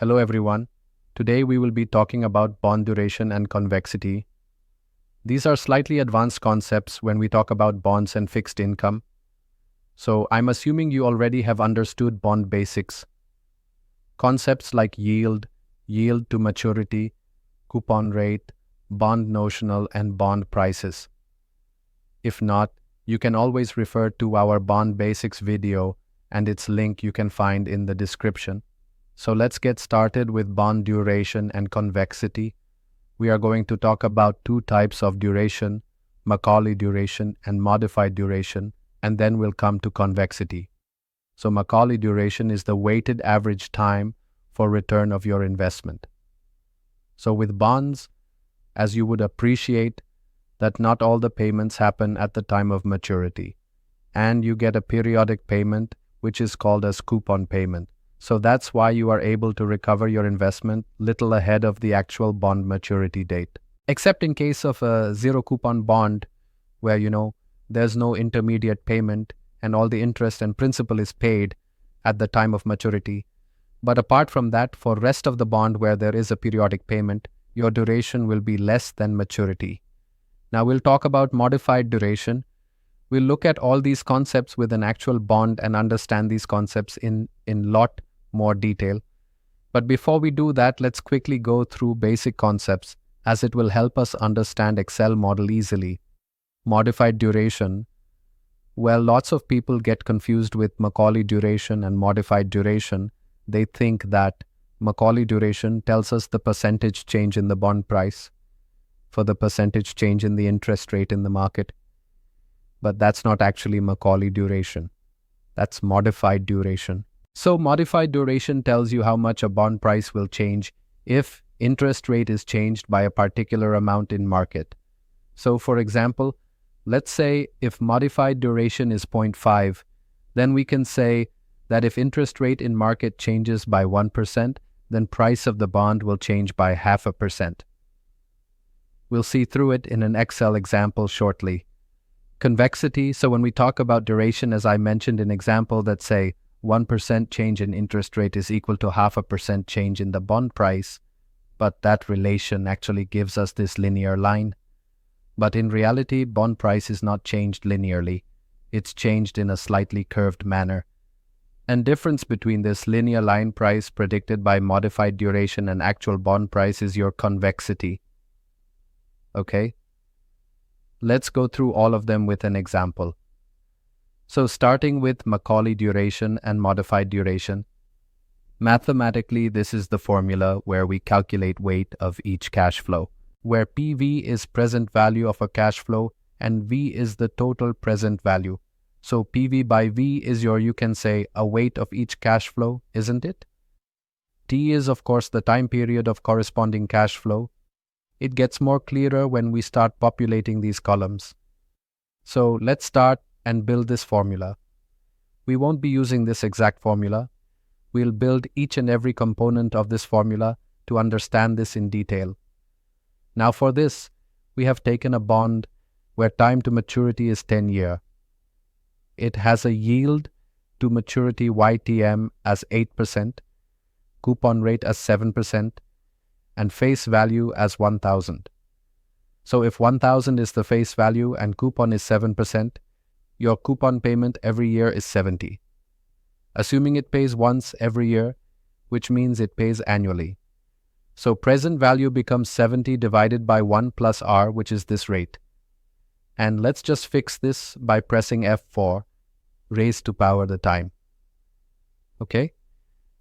Hello everyone. Today we will be talking about bond duration and convexity. These are slightly advanced concepts when we talk about bonds and fixed income. So I'm assuming you already have understood bond basics. Concepts like yield, yield to maturity, coupon rate, bond notional, and bond prices. If not, you can always refer to our bond basics video and its link you can find in the description. So let's get started with bond duration and convexity. We are going to talk about two types of duration, Macaulay duration and modified duration, and then we'll come to convexity. So Macaulay duration is the weighted average time for return of your investment. So with bonds, as you would appreciate, that not all the payments happen at the time of maturity, and you get a periodic payment which is called as coupon payment. So that's why you are able to recover your investment little ahead of the actual bond maturity date. Except in case of a zero coupon bond where there's no intermediate payment and all the interest and principal is paid at the time of maturity. But apart from that, for rest of the bond where there is a periodic payment, your duration will be less than maturity. Now we'll talk about modified duration. We'll look at all these concepts with an actual bond and understand these concepts in lot more detail. But before we do that, let's quickly go through basic concepts as it will help us understand Excel model easily. Modified duration. Well, lots of people get confused with Macaulay duration and modified duration. They think that Macaulay duration tells us the percentage change in the bond price for the percentage change in the interest rate in the market. But that's not actually Macaulay duration. That's modified duration. So modified duration tells you how much a bond price will change if interest rate is changed by a particular amount in market. So for example, let's say if modified duration is 0.5, then we can say that if interest rate in market changes by 1%, then price of the bond will change by 0.5%. We'll see through it in an Excel example shortly. Convexity, so when we talk about duration, as I mentioned in example that say 1% change in interest rate is equal to 0.5% change in the bond price, but that relation actually gives us this linear line. But in reality, bond price is not changed linearly. It's changed in a slightly curved manner. And difference between this linear line price predicted by modified duration and actual bond price is your convexity. Okay? Let's go through all of them with an example. So starting with Macaulay duration and modified duration. Mathematically, this is the formula where we calculate weight of each cash flow, where PV is present value of a cash flow and V is the total present value. So PV by V is you can say, a weight of each cash flow, isn't it? T is of course the time period of corresponding cash flow. It gets more clearer when we start populating these columns. So let's start and build this formula. We won't be using this exact formula. We'll build each and every component of this formula to understand this in detail. Now for this, we have taken a bond where time to maturity is 10 years. It has a yield to maturity YTM as 8%, coupon rate as 7%, and face value as 1,000. So if 1,000 is the face value and coupon is 7%, your coupon payment every year is 70. Assuming it pays once every year, which means it pays annually. So present value becomes 70 divided by 1 plus R, which is this rate. And let's just fix this by pressing F4, raised to power the time. Okay?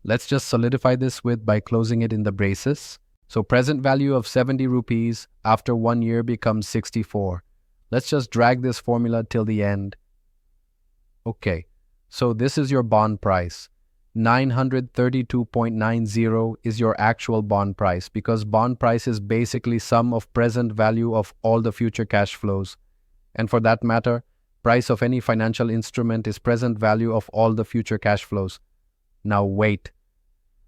Let's just solidify this by closing it in the braces. So present value of 70 rupees after 1 year becomes 64. Let's just drag this formula till the end. Okay, so this is your bond price. 932.90 is your actual bond price because bond price is basically sum of present value of all the future cash flows. And for that matter, price of any financial instrument is present value of all the future cash flows. Now weight.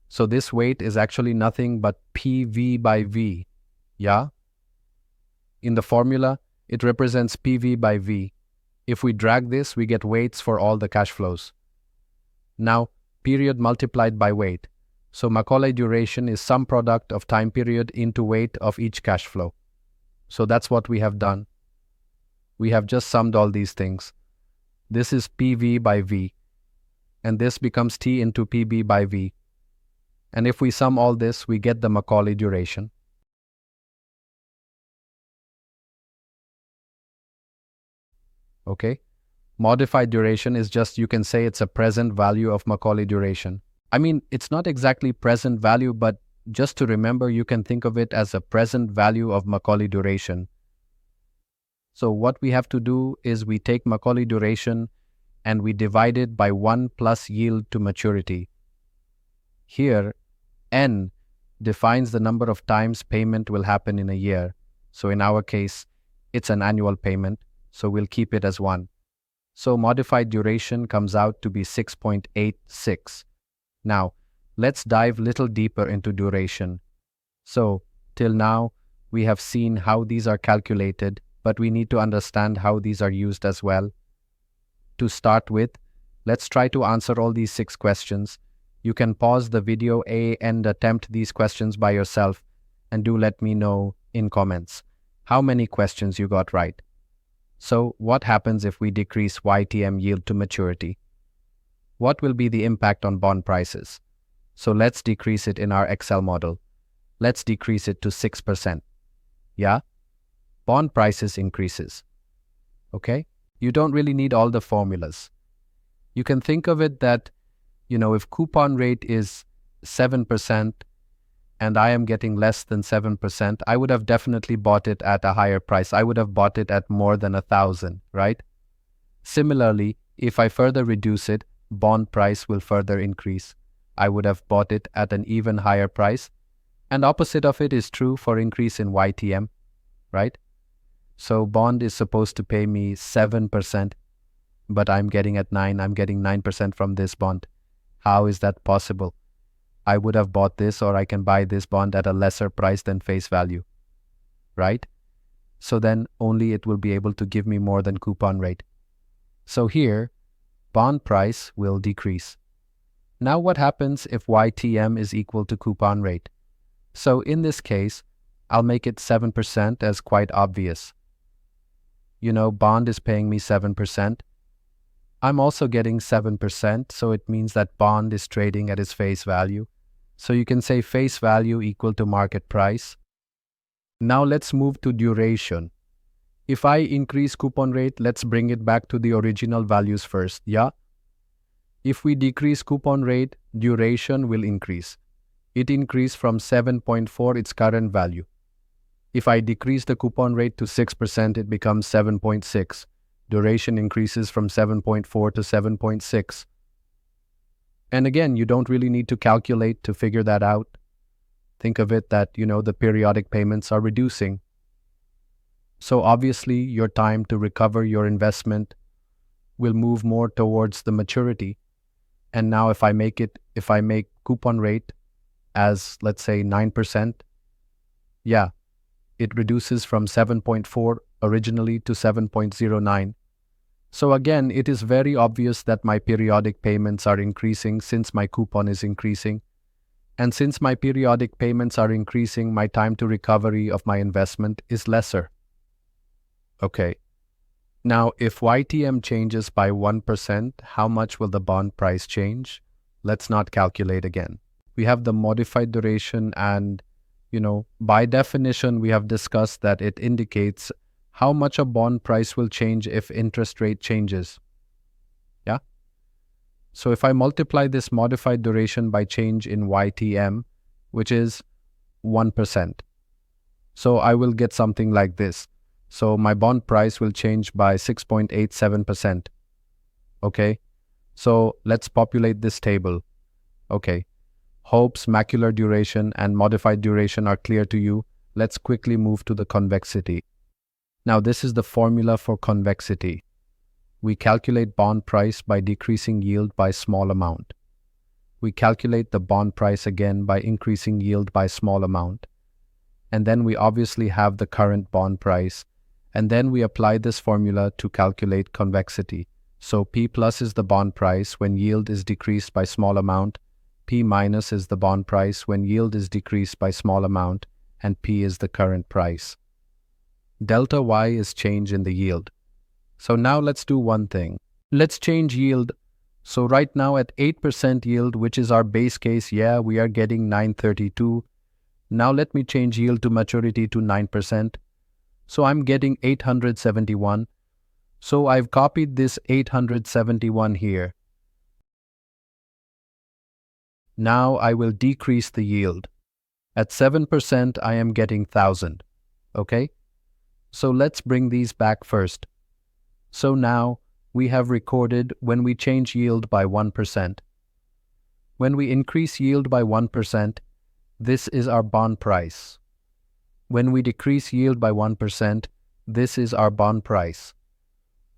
So this weight is actually nothing but PV by V. Yeah? In the formula, it represents PV by V. If we drag this, we get weights for all the cash flows. Now, period multiplied by weight. So Macaulay duration is sum product of time period into weight of each cash flow. So that's what we have done. We have just summed all these things. This is PV by V, and this becomes T into PB by V. And if we sum all this, we get the Macaulay duration. Okay? Modified duration is just, you can say it's a present value of Macaulay duration. I mean, it's not exactly present value, but just to remember, you can think of it as a present value of Macaulay duration. So what we have to do is we take Macaulay duration and we divide it by 1 plus yield to maturity. Here, N defines the number of times payment will happen in a year. So in our case, it's an annual payment, so we'll keep it as 1. So modified duration comes out to be 6.86. Now, let's dive a little deeper into duration. So, till now, we have seen how these are calculated, but we need to understand how these are used as well. To start with, let's try to answer all these 6 questions. You can pause the video and attempt these questions by yourself, and do let me know in comments how many questions you got right. So, what happens if we decrease YTM yield to maturity? What will be the impact on bond prices? So let's decrease it in our Excel model. Let's decrease it to 6%. Yeah? Bond prices increases. Okay? You don't really need all the formulas. You can think of it that, if coupon rate is 7% and I am getting less than 7%, I would have definitely bought it at a higher price. I would have bought it at more than 1,000, right? Similarly, if I further reduce it, bond price will further increase. I would have bought it at an even higher price. And opposite of it is true for increase in YTM, right? So bond is supposed to pay me 7%, but I'm getting at 9. I'm getting 9% from this bond. How is that possible? I would have bought this, or I can buy this bond at a lesser price than face value, right? So then only it will be able to give me more than coupon rate. So here, bond price will decrease. Now what happens if YTM is equal to coupon rate? So in this case, I'll make it 7% as quite obvious. Bond is paying me 7%. I'm also getting 7%, so it means that bond is trading at its face value. So you can say face value equal to market price. Now let's move to duration. If I increase coupon rate, let's bring it back to the original values first, yeah? If we decrease coupon rate, duration will increase. It increased from 7.4, its current value. If I decrease the coupon rate to 6%, it becomes 7.6. Duration increases from 7.4 to 7.6. And again, you don't really need to calculate to figure that out. Think of it that, the periodic payments are reducing. So obviously, your time to recover your investment will move more towards the maturity. And now if I make coupon rate as, let's say, 9%, yeah, it reduces from 7.4 originally to 7.09. So again, it is very obvious that my periodic payments are increasing since my coupon is increasing. And since my periodic payments are increasing, my time to recovery of my investment is lesser. Okay. Now, if YTM changes by 1%, how much will the bond price change? Let's not calculate again. We have the modified duration and, by definition, we have discussed that it indicates how much a bond price will change if interest rate changes. Yeah? So if I multiply this modified duration by change in YTM, which is 1%, so I will get something like this. So my bond price will change by 6.87%. Okay? So let's populate this table. Okay. Hopes macular duration and modified duration are clear to you. Let's quickly move to the convexity. Now this is the formula for convexity. We calculate bond price by decreasing yield by small amount. We calculate the bond price again by increasing yield by small amount. And then we obviously have the current bond price. And then we apply this formula to calculate convexity. So P plus is the bond price when yield is decreased by small amount. P minus is the bond price when yield is decreased by small amount, and P is the current price. Delta Y is change in the yield. So now let's do one thing. Let's change yield. So right now at 8% yield, which is our base case, yeah, we are getting 932. Now let me change yield to maturity to 9%. So I'm getting 871. So I've copied this 871 here. Now I will decrease the yield. At 7%, I am getting 1,000. Okay? So let's bring these back first. So now we have recorded when we change yield by 1%. When we increase yield by 1%, this is our bond price. When we decrease yield by 1%, this is our bond price.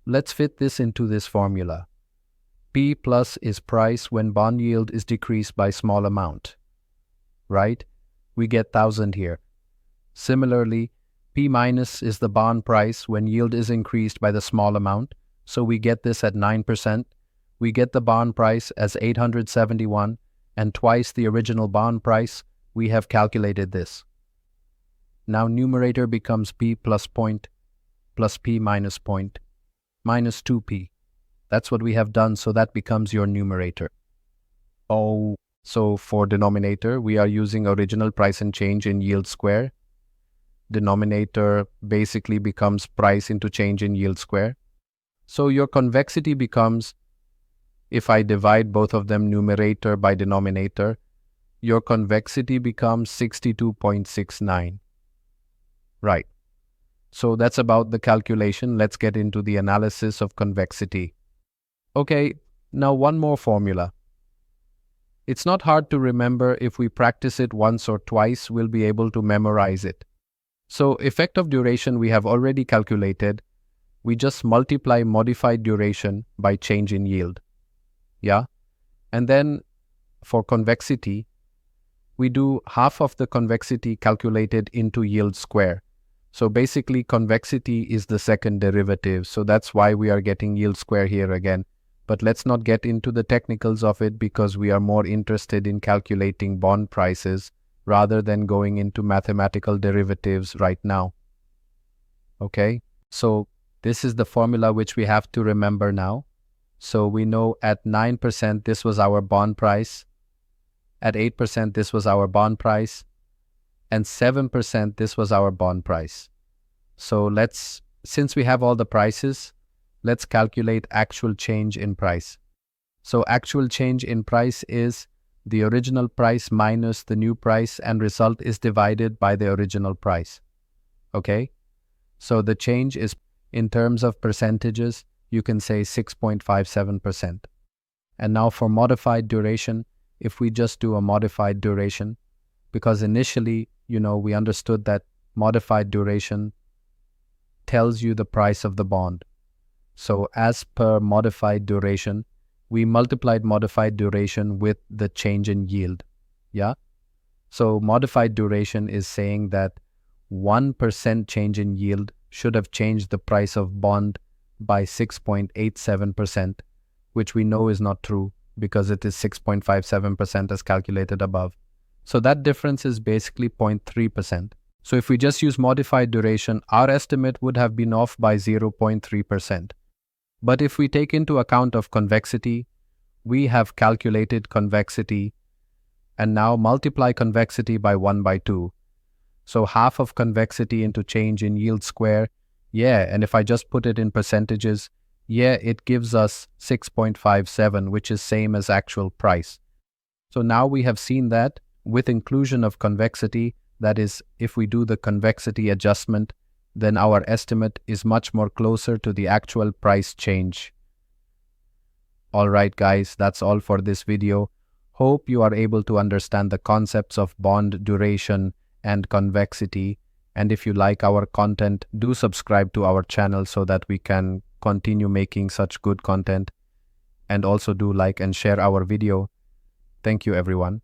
Let's fit this into this formula. P plus is price when bond yield is decreased by small amount. Right? We get 1,000 here. Similarly, P minus is the bond price when yield is increased by the small amount. So we get this at 9%. We get the bond price as 871 and twice the original bond price. We have calculated this. Now numerator becomes P plus point plus P minus point minus 2P. That's what we have done, so that becomes your numerator. Oh, so for denominator, we are using original price and change in yield square. Denominator basically becomes price into change in yield square. So your convexity becomes, if I divide both of them numerator by denominator, your convexity becomes 62.69. Right. So that's about the calculation. Let's get into the analysis of convexity. Okay, now one more formula. It's not hard to remember. If we practice it once or twice, we'll be able to memorize it. So effect of duration we have already calculated. We just multiply modified duration by change in yield. Yeah? And then for convexity, we do half of the convexity calculated into yield square. So basically convexity is the second derivative. So that's why we are getting yield square here again. But let's not get into the technicals of it because we are more interested in calculating bond prices rather than going into mathematical derivatives right now. Okay, so this is the formula which we have to remember now. So we know at 9% this was our bond price, at 8% this was our bond price, and 7% this was our bond price. So since we have all the prices, let's calculate actual change in price. So actual change in price is the original price minus the new price, and result is divided by the original price. Okay? So the change is, in terms of percentages, you can say 6.57%. And now for modified duration, if we just do a modified duration, because initially, we understood that modified duration tells you the price of the bond. So as per modified duration, we multiplied modified duration with the change in yield. Yeah? So modified duration is saying that 1% change in yield should have changed the price of bond by 6.87%, which we know is not true because it is 6.57% as calculated above. So that difference is basically 0.3%. So if we just use modified duration, our estimate would have been off by 0.3%. But if we take into account of convexity, we have calculated convexity and now multiply convexity by 1/2. So half of convexity into change in yield square, yeah, and if I just put it in percentages, yeah, it gives us 6.57, which is same as actual price. So now we have seen that with inclusion of convexity, that is, if we do the convexity adjustment, then our estimate is much more closer to the actual price change. Alright guys, that's all for this video. Hope you are able to understand the concepts of bond duration and convexity. And if you like our content, do subscribe to our channel so that we can continue making such good content. And also do like and share our video. Thank you everyone.